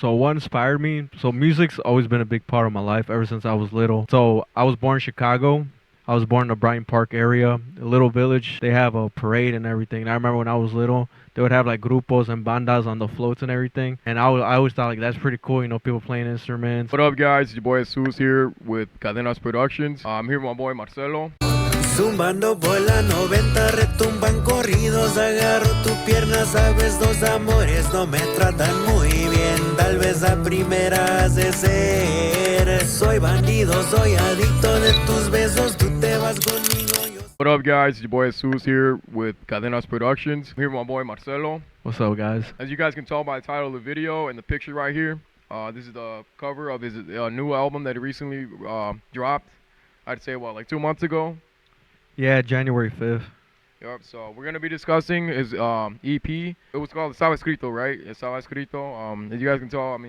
So what inspired me? So music's always been a big part of my life ever since I was little. So I was born in Chicago. I was born in the Brighton Park area, a little village. They have a parade and everything. And I remember when I was little, they would have like grupos and bandas on the floats and everything. And I always thought like that's pretty cool, people playing instruments. What up, guys? It's your boy Jesus here with Cadenas Productions. I'm here with my boy Marcelo. Zumbando por la 90 retumban corridos, agarro tu pierna, sabes, dos amores no me tratan muy bien, tal vez a primera has de ser. Soy bandido, soy adicto de tus besos, tú te vas conmigo. What up, guys? It's your boy Jesus here with Cadenas Productions. I'm here with my boy Marcelo. What's up, guys? As you guys can tell by the title of the video and the picture right here, this is the cover of his new album that he recently dropped. I'd say, like 2 months ago? Yeah, January 5th. Yep, so we're going to be discussing his EP. It was called Estaba Escrito, right? Estaba Escrito. As you guys can tell,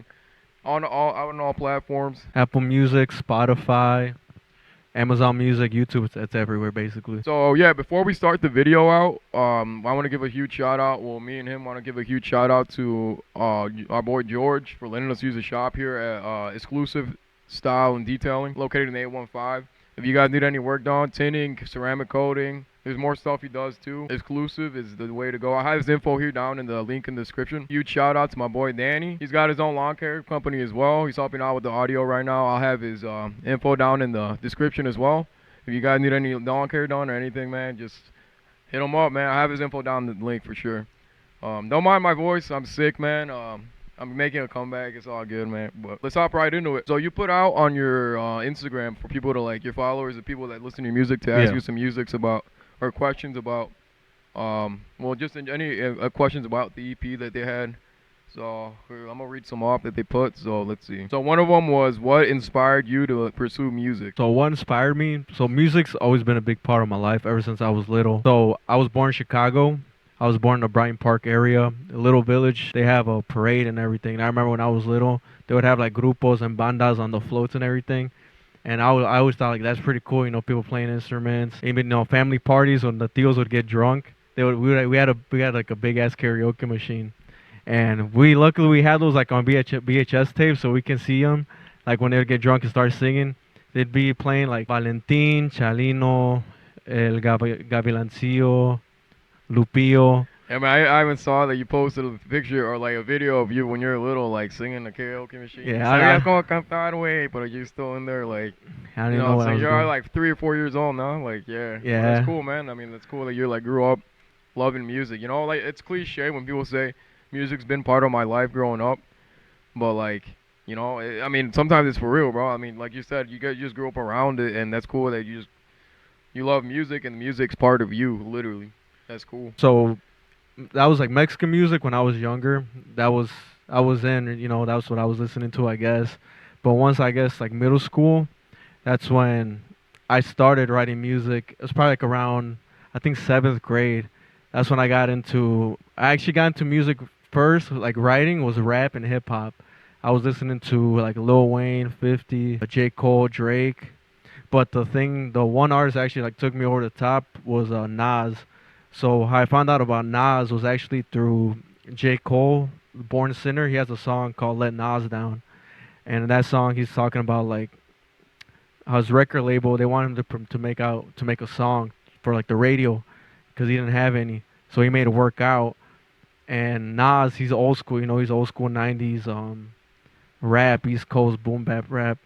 on all platforms. Apple Music, Spotify, Amazon Music, YouTube, it's everywhere basically. So yeah, before we start the video out, I want to give a huge shout out. Well, me and him want to give a huge shout out to our boy George for letting us use the shop here at Exclusive Style and Detailing, located in the 815. If you guys need any work done, tinting, ceramic coating, there's more stuff he does too. Exclusive is the way to go. I have his info here down in the link in the description. Huge shout out to my boy Danny. He's got his own lawn care company as well. He's helping out with the audio right now. I'll have his info down in the description as well. If you guys need any lawn care done or anything, man, just hit him up, man. I have his info down in the link for sure. Don't mind my voice. I'm sick, man. I'm making a comeback. It's all good, man. But let's hop right into it. So you put out on your Instagram for people to like, your followers, the people that listen to your music, to ask you some musics about or questions about, well, just any questions about the EP that they had. So I'm gonna read some off that they put. So let's see. So one of them was, what inspired you to pursue music? So what inspired me? So music's always been a big part of my life ever since I was little. So I was born in Chicago. I was born in the Brighton Park area, a little village. They have a parade and everything. And I remember when I was little, they would have like grupos and bandas on the floats and everything. And I always thought like that's pretty cool, people playing instruments. Even family parties when the tios would get drunk, we had like a big ass karaoke machine, and luckily we had those like on VHS tapes, so we can see them. Like when they would get drunk and start singing, they'd be playing like Valentin, Chalino, El Gavilancillo, Lupillo. I mean, I even saw that you posted a picture or like a video of you when you were little, like singing the karaoke machine. Yeah, I gonna cantar, güey, but you're still in there, like, I don't know what so I was you're doing. like 3 or 4 years old now, like, yeah. Yeah. Well, that's cool, man. I mean, that's cool that you like grew up loving music. Like it's cliche when people say music's been part of my life growing up, but like, I mean, sometimes it's for real, bro. I mean, like you said, you just grew up around it, and that's cool that you love music, and music's part of you, literally. That's cool. So that was like Mexican music when I was younger. I was in, that was what I was listening to, I guess. But once I guess like middle school, that's when I started writing music. It was probably like around, I think 7th grade. That's when I actually got into music first. Like writing was rap and hip hop. I was listening to like Lil Wayne, 50, J. Cole, Drake. But the one artist actually like took me over the top was Nas. So how I found out about Nas was actually through J. Cole, Born Sinner. He has a song called Let Nas Down. And in that song, he's talking about like how his record label, they want him to make a song for like the radio because he didn't have any. So he made it work out. And Nas, he's old school, he's old school 90s rap, East Coast boom bap rap.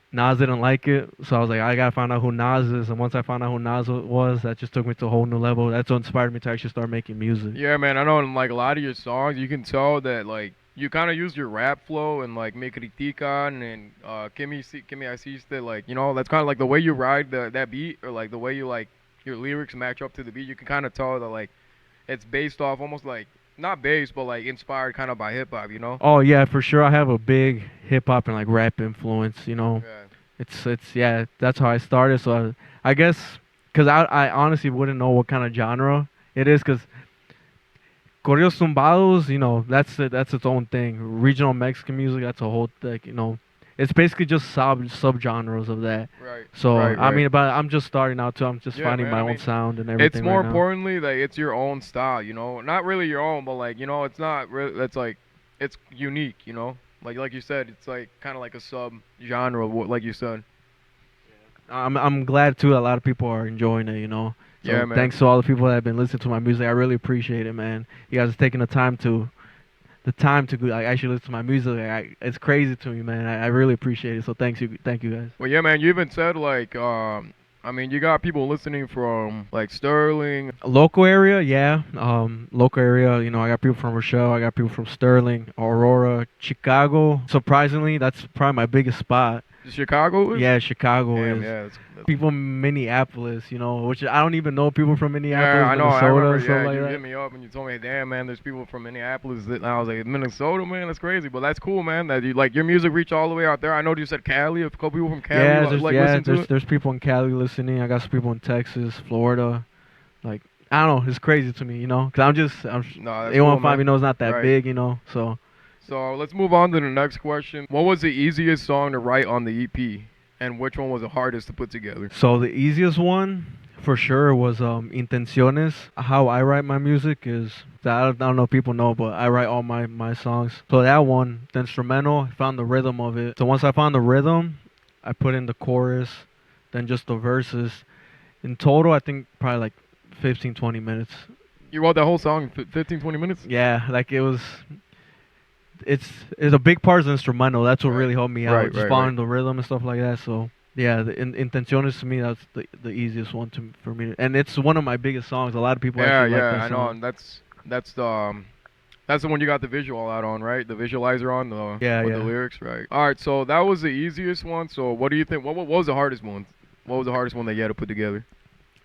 Nas didn't like it, so I was like, I gotta find out who Nas is. And once I found out who Nas was, that just took me to a whole new level. That's what inspired me to actually start making music. Yeah, man, I know in like a lot of your songs, you can tell that like you kind of use your rap flow and like Me Critican and Que Me Hiciste, like, that's kind of like the way you ride that beat, or like the way you like your lyrics match up to the beat. You can kind of tell that like it's based off almost like, not based, but like inspired kind of by hip hop, Oh yeah, for sure. I have a big hip hop and like rap influence, Yeah. It's yeah, that's how I started. So I guess because I honestly wouldn't know what kind of genre it is, because corridos tumbados, that's its own thing. Regional Mexican music, that's a whole thing, It's basically just subgenres of that. Right. So right. I mean, but I'm just starting out too. I'm just finding my own sound and everything. It's more right now. importantly like it's your own style, Not really your own, but like it's not really. That's like it's unique, you know. Like you said, it's like kind of like a sub genre, like you said. I'm glad too that a lot of people are enjoying it, you know. Yeah, So man. thanks to all the people that have been listening to my music. I really appreciate it, man. You guys are taking the time to like, actually listen to my music. It's crazy to me, man. I really appreciate it. So thank you guys. Well, yeah, man. You even said like, I mean, you got people listening from like Sterling. Local area, yeah. Local area, you know, I got people from Rochelle, I got people from Sterling, Aurora, Chicago. Surprisingly, that's probably my biggest spot. Chicago is? Yeah, Chicago Damn, is. yeah. People in Minneapolis, you know, which I don't even know people from Yeah, Minneapolis, I know. I Minnesota, remember. stuff Yeah, like you hit that. me up and you told me, "Damn, man, there's people from Minneapolis." And I was like, "Minnesota, man, that's crazy." But that's cool, man. That you like your music reach all the way out there. I know you said Cali. A couple people from Cali listen to it. There's people in Cali listening. I got some people in Texas, Florida. Like I don't know, it's crazy to me, you know, cause No, that's cool, A105, man. you know, it's not that Right. big, you know, so. So let's move on to the next question. What was the easiest song to write on the EP, and which one was the hardest to put together? So the easiest one for sure was Intenciones. How I write my music is I don't know if people know, but I write all my songs. So that one, the instrumental, I found the rhythm of it. So once I found the rhythm, I put in the chorus, then just the verses. In total, I think probably like 15, 20 minutes. You wrote that whole song in 15, 20 minutes? Yeah, like it's a big part of the instrumental. That's what Right. really helped me out, Right, just right, following right. the rhythm and stuff like that. So yeah, the Intenciones to me that's the easiest one for me, and it's one of my biggest songs. A lot of people Yeah, actually like yeah, that I know, song. and that's the one you got the visual out on, right? The visualizer on the Yeah, with the yeah. lyrics, right? All right, so that was the easiest one. So what do you think? What was the hardest one? What was the hardest one that you had to put together?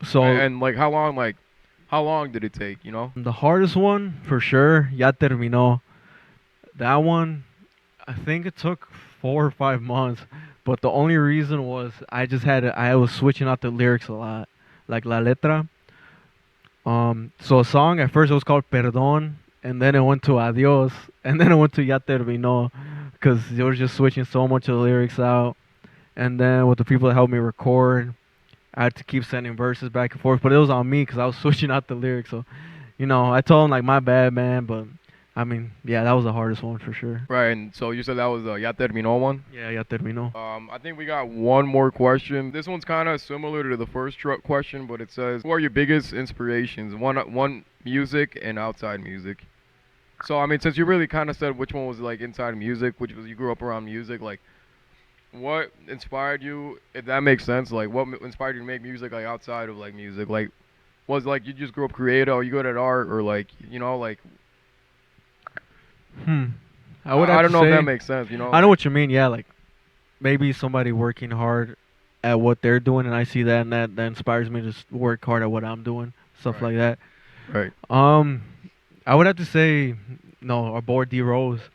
So And like how long did it take? You know? the hardest one for sure, Ya Terminó. That one, I think it took 4 or 5 months, but the only reason was I was switching out the lyrics a lot, like la letra. So a song at first it was called Perdón, and then it went to Adios, and then it went to Ya Terminó, because they were just switching so much of the lyrics out. And then with the people that helped me record, I had to keep sending verses back and forth, but it was on me because I was switching out the lyrics. So, you know, I told him like my bad, man. But I mean, yeah, that was the hardest one for sure. Right. And so you said that was the Ya Terminó one. Yeah, Ya Terminó. I think we got one more question. This one's kind of similar to the first question, but it says, "Who are your biggest inspirations? One music and outside music." So I mean, since you really kind of said which one was like inside music, which was you grew up around music, like what inspired you, if that makes sense? Like what inspired you to make music like outside of like music? Like was like you just grew up creative, or you good at art, or like you know like Hmm. I would have I to don't know if say. that makes sense. You know? I know what you mean. Yeah, like maybe somebody working hard at what they're doing, and I see that, and that inspires me to work hard at what I'm doing, stuff Right. like that. Right. I would have to say no, our boy D Rose Darren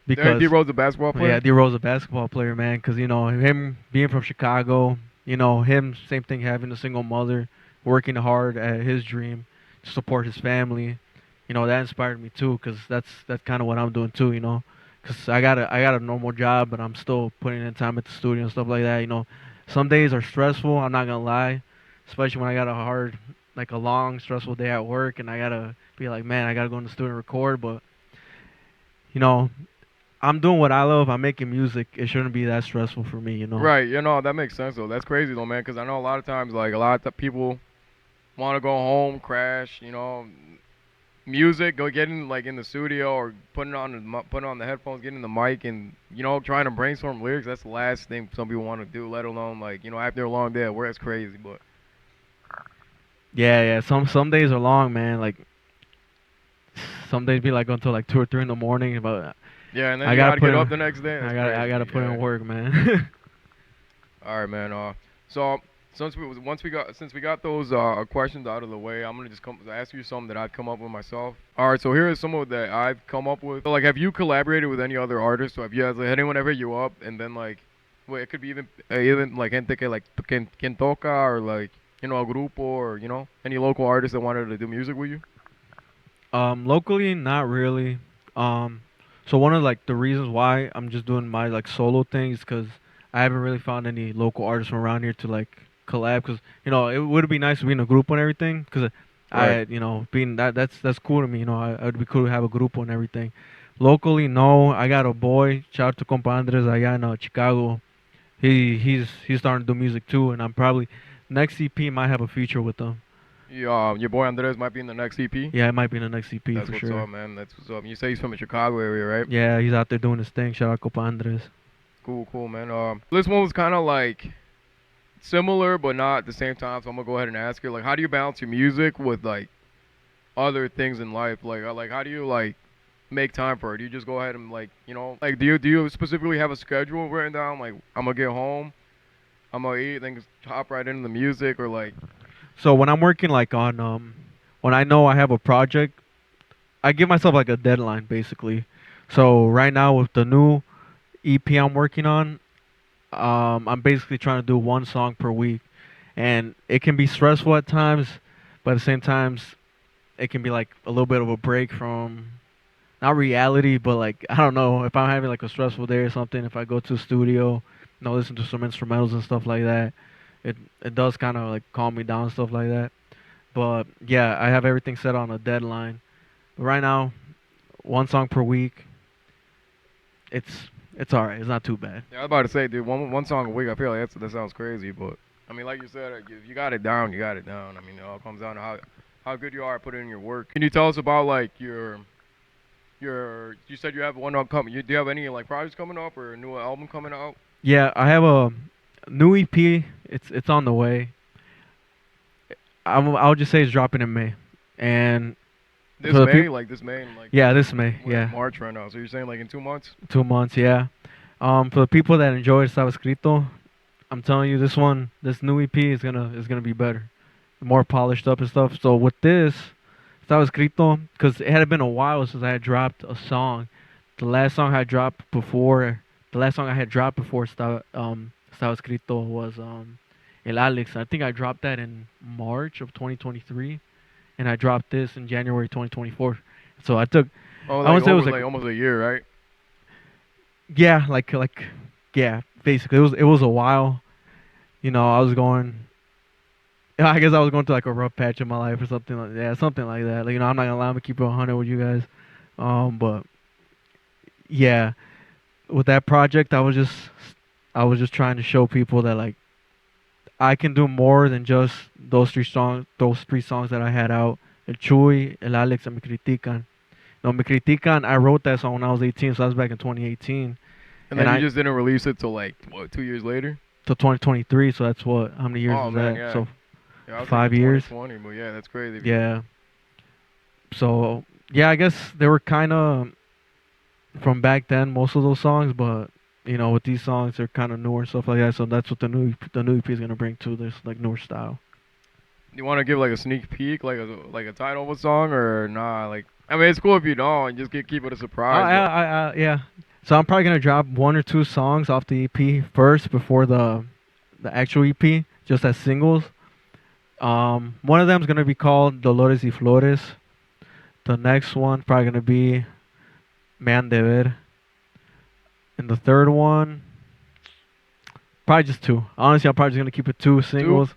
because D. Rose, a basketball player. yeah, D Rose a basketball player, man. Because you know him being from Chicago, you know him same thing having a single mother, working hard at his dream to support his family. You know that inspired me too, because that's kind of what I'm doing too. You know, because I got a normal job, but I'm still putting in time at the studio and stuff like that. You know, some days are stressful. I'm not gonna lie, especially when I got like a long stressful day at work, and I gotta be like, man, I gotta go in the studio and record. But you know, I'm doing what I love. I'm making music. It shouldn't be that stressful for me, you know. Right. You know that makes sense though. That's crazy though, man. Because I know a lot of times like a lot of people want to go home, crash. You know, music, go get in like in the studio or putting on the headphones, getting the mic, and you know trying to brainstorm lyrics. That's the last thing some people want to do. Let alone like you know after a long day at work. That's crazy. But Yeah, yeah. Some days are long, man. Like some days be like until like 2 or 3 in the morning. But yeah, and then I you gotta gotta put get up in. the next day. That's I crazy. gotta put Yeah. in work, man. All right, man. So since we got those questions out of the way, I'm gonna just ask you some that I've come up with myself. All right, so here are some of that I've come up with. So, like, have you collaborated with any other artists? So have you has like, anyone ever hit you up and then like, well, it could be even like gente que like quien toca or like you know a grupo or you know any local artists that wanted to do music with you. Locally, not really. Um, so one of like the reasons why I'm just doing my like solo things because I haven't really found any local artists from around here to like collab. Because you know it would be nice to be in a group and everything. Because Right. you know being that's cool to me. You know, it'd be cool to have a group and everything. Locally, no. I got a boy. Shout out to compa Andres allá in Chicago. He's starting to do music too, and I'm probably next EP might have a feature with them. Your boy Andres might be in the next EP. Yeah, it might be in the next EP That's for what's sure. up, man. That's what's up. You say he's from the Chicago area, right? Yeah, he's out there doing his thing. Shout out compa Andres. Cool, man. This one was kind of like similar, but not at the same time. So I'm gonna go ahead and ask you, like, how do you balance your music with like other things in life? Like how do you like make time for it? Do you just go ahead and like, like do you specifically have a schedule written down? Like, I'm gonna get home, I'm gonna eat, then just hop right into the music, or like, So when I'm working like on when I know I have a project, I give myself like a deadline basically. So right now with the new EP I'm working on, I'm basically trying to do one song per week, and it can be stressful at times, but at the same times, it can be like a little bit of a break from not reality, but like I don't know if I'm having like a stressful day or something. If I go to the studio, listen to some instrumentals and stuff like that, it does kind of like calm me down and stuff like that. But yeah, I have everything set on a deadline. But right now, one song per week. It's alright. It's not too bad. yeah, I was about to say, dude, one song a week. I feel like that sounds crazy, but I mean, like you said, you got it down, you got it down. I mean, it all comes down to how good you are at putting in your work. Can you tell us about like your you said you have one upcoming. Do you have any like projects coming up or a new album coming out? Yeah, I have a new EP. It's on the way. I'll just say it's dropping in May, and This for the May, people, like this May, and like yeah, this May, we're in yeah, March right now. So you're saying like in 2 months? 2 months, yeah. For the people that enjoy Estaba Escrito, I'm telling you, this new EP is gonna be better, more polished up and stuff. So with this, Estaba Escrito, because it had been a while since I had dropped a song. The last song I dropped before, the last song I had dropped before Estaba Escrito was El Alex. I think I dropped that in March of 2023, and I dropped this in January 2024. So I took, Oh, I like would say it over was like, like almost a year, right? yeah, yeah, basically it was a while. I was going. I guess I was going through like a rough patch in my life or something like something like that. Like, I'm not gonna lie, I'm gonna keep it 100 with you guys. But yeah, with that project, I was just trying to show people that like I can do more than just those three songs that I had out. El Chuy, El Alex, and Me Critican. No, Me Critican, I wrote that song when I was 18, so that was back in 2018. And And then you I just didn't release it till like what, 2 years later? to 2023, so that's how many years Oh is man, that? yeah. So Yeah, I was 5 years. 2020, but yeah, that's crazy. Yeah. So yeah, I guess they were kind of from back then, most of those songs, but with these songs, they're kind of newer and stuff like that. So that's what the new EP is gonna bring to this like newer style. You want to give like a sneak peek, like a title of a song, or nah? Like, I mean, it's cool if you don't, just keep it a surprise. Yeah. So I'm probably gonna drop one or two songs off the EP first before the actual EP, just as singles. One of them is gonna be called Dolores y Flores. The next one probably gonna be Me han de ver, and the third one probably just two. Honestly, I'm probably just gonna keep it two singles,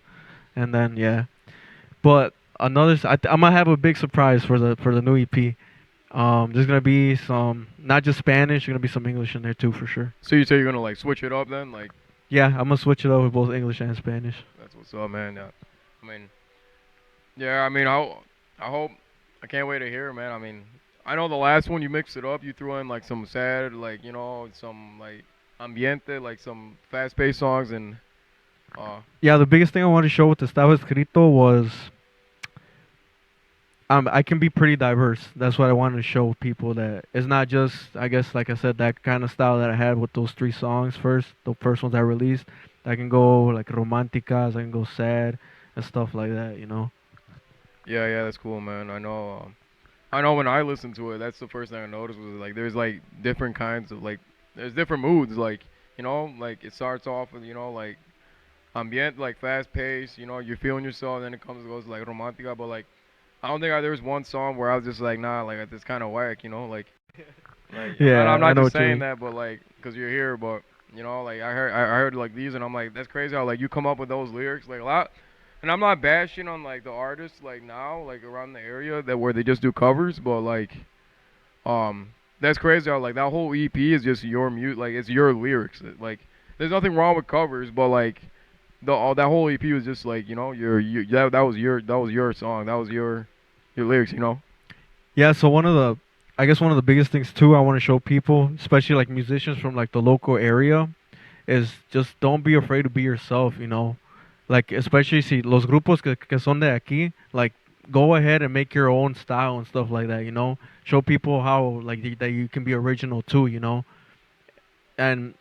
and then yeah. But I'm gonna have a big surprise for the new EP. There's gonna be some not just Spanish. There's gonna be some English in there too for sure. So you say you're gonna like switch it up then? Like, Yeah, I'm gonna switch it up with both English and Spanish. that's what's up, man. Yeah. I mean, yeah. I mean, I hope. I can't wait to hear it, man. I mean, I know the last one you mixed it up. You threw in like some sad, like some like ambiente, like some fast-paced songs, and Yeah, the biggest thing I wanted to show with the Estaba Escrito was I can be pretty diverse. That's what I wanted to show people, that it's not just, I guess, like I said, that kind of style that I had with those three songs the first ones I released. I can go like romanticas, I can go sad and stuff like that. yeah, that's cool, man. I know when I listen to it, that's the first thing I noticed was like there's like different kinds of like there's different moods, like like it starts off with like ambient, like fast paced, you're feeling yourself, then it goes like romantica, but like I don't think there was one song where I was just like, nah, like it's kind of whack, like Yeah, I'm I not know just what you saying mean. that, but like, cause you're here, but like I heard like these, and I'm like, that's crazy how like you come up with those lyrics, like a lot, and I'm not bashing on like the artists like now, like around the area that where they just do covers, but like, um, That's crazy. How like that whole EP is just your like it's your lyrics. Like there's nothing wrong with covers, but like that whole EP was just like that was your song. That was your lyrics. You know. Yeah, so I guess one of the biggest things too I want to show people, especially like musicians from like the local area, is just don't be afraid to be yourself, you know. Like especially si los grupos que son de aquí, like go ahead and make your own style and stuff like that, you know. Show people how like that you can be original too, you know. And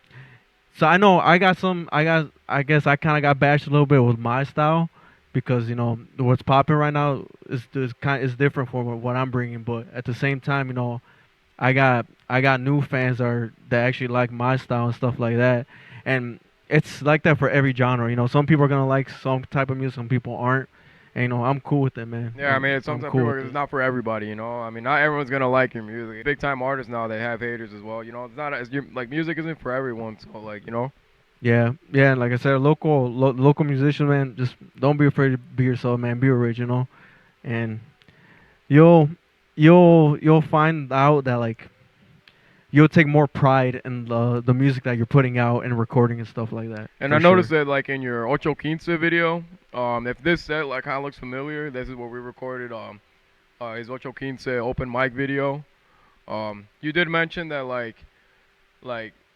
so I know I guess I kind of got bashed a little bit with my style because you know what's popping right now is different from what I'm bringing, but at the same time, you know, I got new fans that actually like my style and stuff like that, and it's like that for every genre. You know, some people are gonna like some type of music, some people aren't, and you know I'm cool with it, man. Yeah, I mean, I'm sometimes cool people, with it's it. not for everybody, you know. I mean, not everyone's gonna like your music. Big time artists now, they have haters as well. You know, it's not like music isn't for everyone. So like, you know. Yeah, yeah, and like I said, local musician, man. Just don't be afraid to be yourself, man. Be original, and you'll you'll find out that like you'll take more pride in the music that you're putting out and recording and stuff like that. And I For noticed sure. that like in your Ocho Quince video, if this set like kind of looks familiar, this is what we recorded. His Ocho Quince open mic video. You did mention that like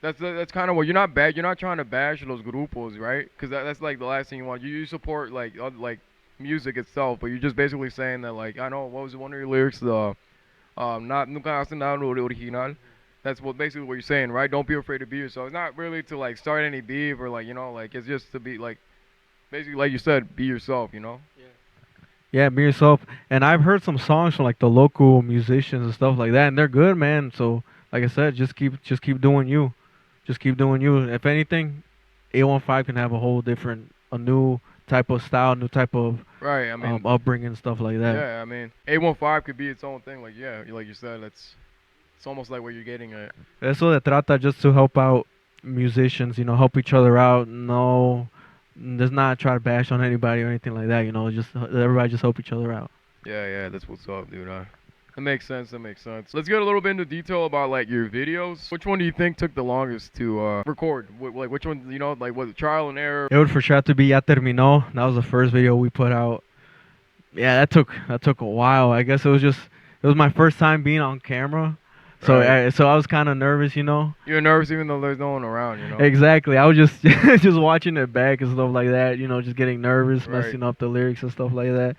that's kind of what you're not bad. You're not trying to bash those grupos, right? Because that's like the last thing you want. You support like music itself, but you're just basically saying that like I know what was one of your lyrics, the not nunca hacen nada lo original. That's what basically what you're saying, right? Don't be afraid to be yourself. It's not really to like start any beef or like you know like it's just to be like basically like you said, be yourself, you know. Yeah, be yourself. And I've heard some songs from like the local musicians and stuff like that, and they're good, man. So like I said, just keep doing you, just keep doing you. If anything, 815 can have a whole different, a new type of style, new type of Right. I mean, upbringing and stuff like that. yeah. I mean, 815 could be its own thing. Like yeah, like you said, it's almost like what you're getting at. Eso de trata just to help out musicians, you know, help each other out. No, does not try to bash on anybody or anything like that. You know, just everybody just help each other out. Yeah, that's what's up, dude. That makes sense. That makes sense. Let's get a little bit into detail about like your videos. Which one do you think took the longest to record? Like which one? You know, like was it trial and error? It would for sure have to be Ya Terminó. That was the first video we put out. Yeah, that took a while. I guess it was my first time being on camera. So Right. so I was kind of nervous, you know. You're nervous even though there's no one around, you know. Exactly. I was just just watching it back and stuff like that, you know, just getting nervous, Right. messing up the lyrics and stuff like that.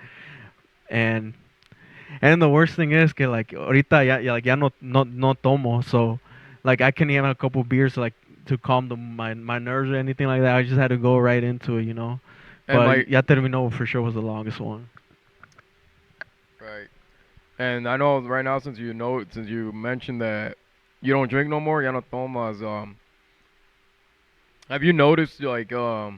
And the worst thing is que like ahorita like ya no tomo, so like I couldn't even have a couple beers like to calm my nerves or anything like that. I just had to go right into it, you know. And But like Ya Terminó for sure was the longest one. right. And I know right now since you mentioned that you don't drink no more, ya no tomas. Have you noticed like how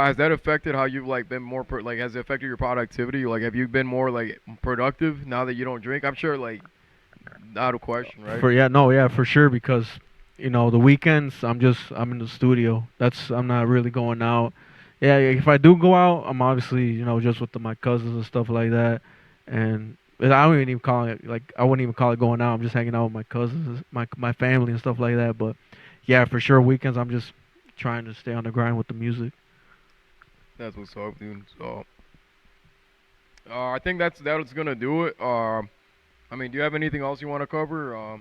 has that affected how you've like been more like has it affected your productivity? Like have you been more like productive now that you don't drink? I'm sure like out of question, right? For yeah, for sure because you know the weekends I'm in the studio. I'm not really going out. Yeah, if I do go out, I'm obviously you know just with my cousins and stuff like that, and I don't even call it like I wouldn't even call it going out. I'm just hanging out with my cousins, my family and stuff like that. But yeah, for sure weekends I'm just trying to stay on the grind with the music. That's what's up, dude. So I think that's gonna do it. I mean, do you have anything else you want to cover?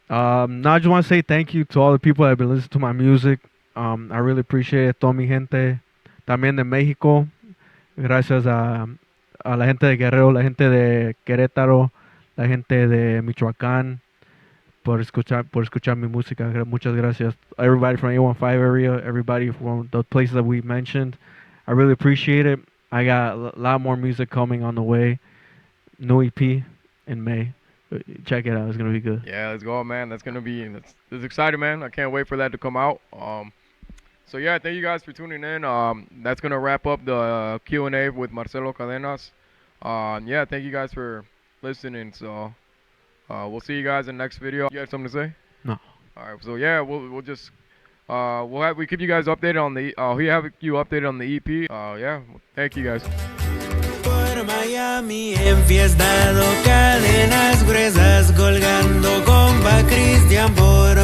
No, I just want to say thank you to all the people that have been listening to my music. I really appreciate it, toda mi gente, también de México. Gracias a la gente de Guerrero, la gente de Querétaro, la gente de Michoacán por escuchar mi música. Muchas gracias. Everybody from 815 area, everybody from the places that we mentioned. I really appreciate it. I got a lot more music coming on the way. New EP in May. Check it out. It's gonna be good. Yeah, let's go, man. That's exciting, man. I can't wait for that to come out. So yeah, thank you guys for tuning in. That's gonna wrap up the Q&A with Marcelo Cadenas. Yeah, thank you guys for listening. So we'll see you guys in the next video. You have something to say? No. All right. So yeah, we'll just we keep you guys updated on the we have you updated on the EP. Yeah, thank you guys. Por Miami enfiestado, cadenas gruesas colgando, compa Cristian por